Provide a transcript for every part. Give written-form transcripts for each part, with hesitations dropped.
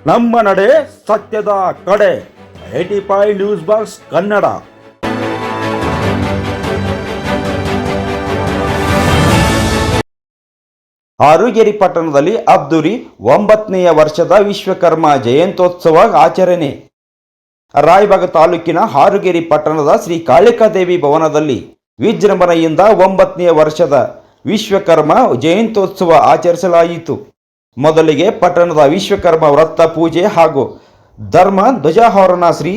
ನಮ್ಮ ನಡೆ ಸತ್ಯದ ಕಡೆ 85 ನ್ಯೂಸ್ ಬಾಕ್ಸ್ ಕನ್ನಡ. ಹಾರುಗೇರಿ ಪಟ್ಟಣದಲ್ಲಿ ಅದ್ದೂರಿ 9ನೇ ವರ್ಷದ ವಿಶ್ವಕರ್ಮ ಜಯಂತ್ಯೋತ್ಸವ ಆಚರಣೆ. ರಾಯಬಾಗ ತಾಲೂಕಿನ ಹಾರುಗೇರಿ ಪಟ್ಟಣದ ಶ್ರೀ ಕಾಳಿಕಾದೇವಿ ಭವನದಲ್ಲಿ ವಿಜೃಂಭಣೆಯಿಂದ 9ನೇ ವರ್ಷದ ವಿಶ್ವಕರ್ಮ ಜಯಂತ್ಯೋತ್ಸವ ಆಚರಿಸಲಾಯಿತು. ಮೊದಲಿಗೆ ಪಟ್ಟಣದ ವಿಶ್ವಕರ್ಮ ವ್ರತ ಪೂಜೆ ಹಾಗೂ ಧರ್ಮ ಧ್ವಜಾರೋಹಣ ಶ್ರೀ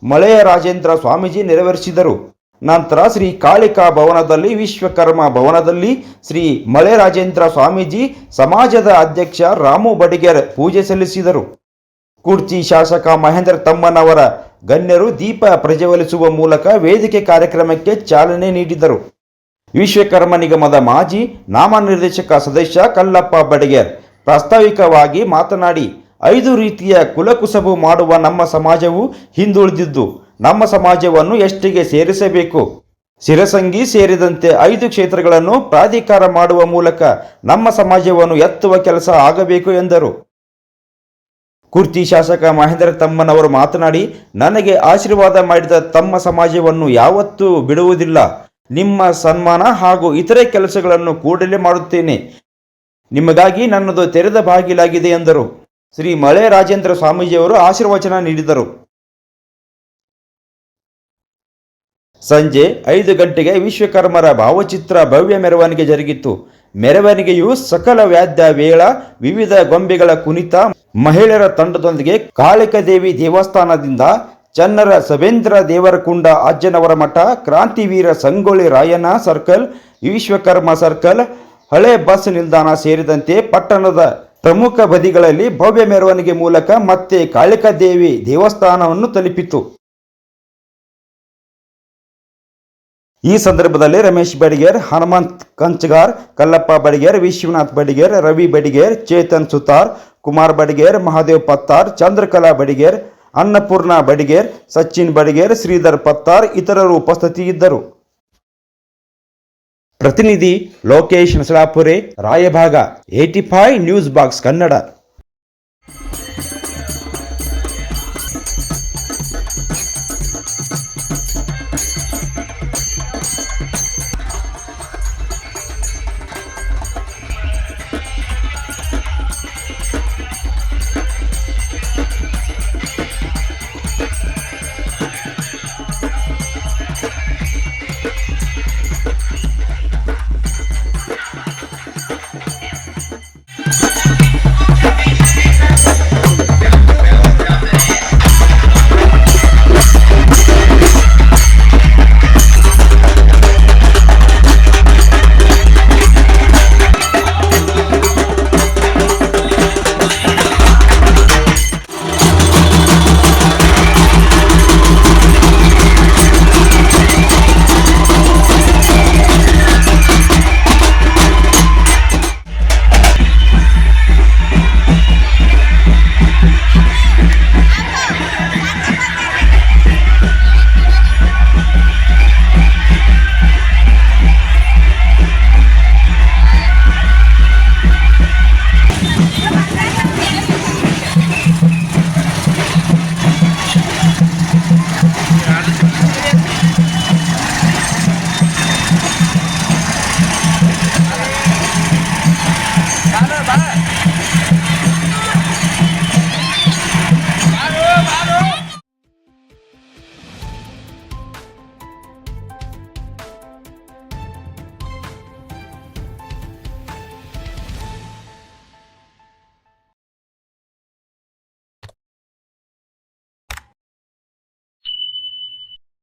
ಮಳೆಯರಾಜೇಂದ್ರ ಸ್ವಾಮೀಜಿ ನೆರವೇರಿಸಿದರು. ನಂತರ ಶ್ರೀ ಕಾಳಿಕಾ ಭವನದಲ್ಲಿ ವಿಶ್ವಕರ್ಮ ಭವನದಲ್ಲಿ ಶ್ರೀ ಮಳೆಯರಾಜೇಂದ್ರ ಸ್ವಾಮೀಜಿ ಸಮಾಜದ ಅಧ್ಯಕ್ಷ ರಾಮು ಬಡಿಗೇರ್ ಪೂಜೆ ಸಲ್ಲಿಸಿದರು. ಕುರ್ಚಿ ಶಾಸಕ ಮಹೇಂದ್ರ ತಮ್ಮನವರ ಗಣ್ಯರು ದೀಪ ಪ್ರಜ್ವಲಿಸುವ ಮೂಲಕ ವೇದಿಕೆ ಕಾರ್ಯಕ್ರಮಕ್ಕೆ ಚಾಲನೆ ನೀಡಿದರು. ವಿಶ್ವಕರ್ಮ ನಿಗಮದ ಮಾಜಿ ನಾಮನಿರ್ದೇಶಕ ಸದಸ್ಯ ಕಲ್ಲಪ್ಪ ಬಡಿಗೇರ್ ಪ್ರಾಸ್ತಾವಿಕವಾಗಿ ಮಾತನಾಡಿ, 5 ರೀತಿಯ ಕುಲಕುಸಬು ಮಾಡುವ ನಮ್ಮ ಸಮಾಜವು ಹಿಂದುಳಿದಿದ್ದು, ನಮ್ಮ ಸಮಾಜವನ್ನು ಎಷ್ಟಿಗೆ ಸೇರಿಸಬೇಕು. ಶಿರಸಂಗಿ ಸೇರಿದಂತೆ 5 ಕ್ಷೇತ್ರಗಳನ್ನು ಪ್ರಾಧಿಕಾರ ಮಾಡುವ ಮೂಲಕ ನಮ್ಮ ಸಮಾಜವನ್ನು ಎತ್ತುವ ಕೆಲಸ ಆಗಬೇಕು ಎಂದರು. ಕುರ್ತಿ ಶಾಸಕ ಮಹೇಂದ್ರ ತಮ್ಮನವರು ಮಾತನಾಡಿ, ನನಗೆ ಆಶೀರ್ವಾದ ಮಾಡಿದ ತಮ್ಮ ಸಮಾಜವನ್ನು ಯಾವತ್ತೂ ಬಿಡುವುದಿಲ್ಲ. ನಿಮ್ಮ ಸನ್ಮಾನ ಹಾಗೂ ಇತರೆ ಕೆಲಸಗಳನ್ನು ಕೂಡಲೇ ಮಾಡುತ್ತೇನೆ. ನಿಮಗಾಗಿ ನನ್ನದು ತೆರೆದ ಬಾಗಿಲಾಗಿದೆ ಎಂದರು. ಶ್ರೀ ಮಳೆಯರಾಜೇಂದ್ರ ಸ್ವಾಮೀಜಿಯವರು ಆಶೀರ್ವಚನ ನೀಡಿದರು. ಸಂಜೆ 5 ಗಂಟೆಗೆ ವಿಶ್ವಕರ್ಮರ ಭಾವಚಿತ್ರ ಭವ್ಯ ಮೆರವಣಿಗೆ ಜರುಗಿತು. ಮೆರವಣಿಗೆಯು ಸಕಲ ವಾದ್ಯ ವೇಳ, ವಿವಿಧ ಗೊಂಬೆಗಳ ಕುಣಿತ, ಮಹಿಳೆಯರ ತಂಡದೊಂದಿಗೆ ಕಾಳಿಕಾದೇವಿ ದೇವಸ್ಥಾನದಿಂದ ಚನ್ನರ ಸಬೇಂದ್ರ ದೇವರಕುಂಡ ಅಜ್ಜನವರ ಮಠ, ಕ್ರಾಂತಿವೀರ ಸಂಗೊಳ್ಳಿ ರಾಯಣ್ಣ ಸರ್ಕಲ್, ವಿಶ್ವಕರ್ಮ ಸರ್ಕಲ್, ಹಳೆ ಬಸ್ ನಿಲ್ದಾಣ ಸೇರಿದಂತೆ ಪಟ್ಟಣದ ಪ್ರಮುಖ ಬದಿಗಳಲ್ಲಿ ಭವ್ಯ ಮೆರವಣಿಗೆ ಮೂಲಕ ಮತ್ತೆ ಕಾಳಿಕಾದೇವಿ ದೇವಸ್ಥಾನವನ್ನು ತಲುಪಿತು. ಈ ಸಂದರ್ಭದಲ್ಲಿ ರಮೇಶ್ ಬಡಿಗೇರ್, ಹನುಮಂತ್ ಕಂಚಗಾರ್, ಕಲ್ಲಪ್ಪ ಬಡಿಗೇರ್, ವಿಶ್ವನಾಥ್ ಬಡಿಗೇರ್, ರವಿ ಬಡಿಗೇರ್, ಚೇತನ್ ಸುತಾರ್, ಕುಮಾರ್ ಬಡಿಗೇರ್, ಮಹಾದೇವ್ ಪತ್ತಾರ್, ಚಂದ್ರಕಲಾ ಬಡಿಗೇರ್, ಅನ್ನಪೂರ್ಣ ಬಡಿಗೇರ್, ಸಚಿನ್ ಬಡಿಗೇರ್, ಶ್ರೀಧರ್ ಪತ್ತಾರ್ ಇತರರು ಉಪಸ್ಥಿತಿಯಿದ್ದರು. ಪ್ರತಿನಿಧಿ ಲೋಕೇಶ್ ನಸಲಾಪುರೆ, ರಾಯಭಾಗ 85 ನ್ಯೂಸ್ ಬಾಕ್ಸ್ ಕನ್ನಡ.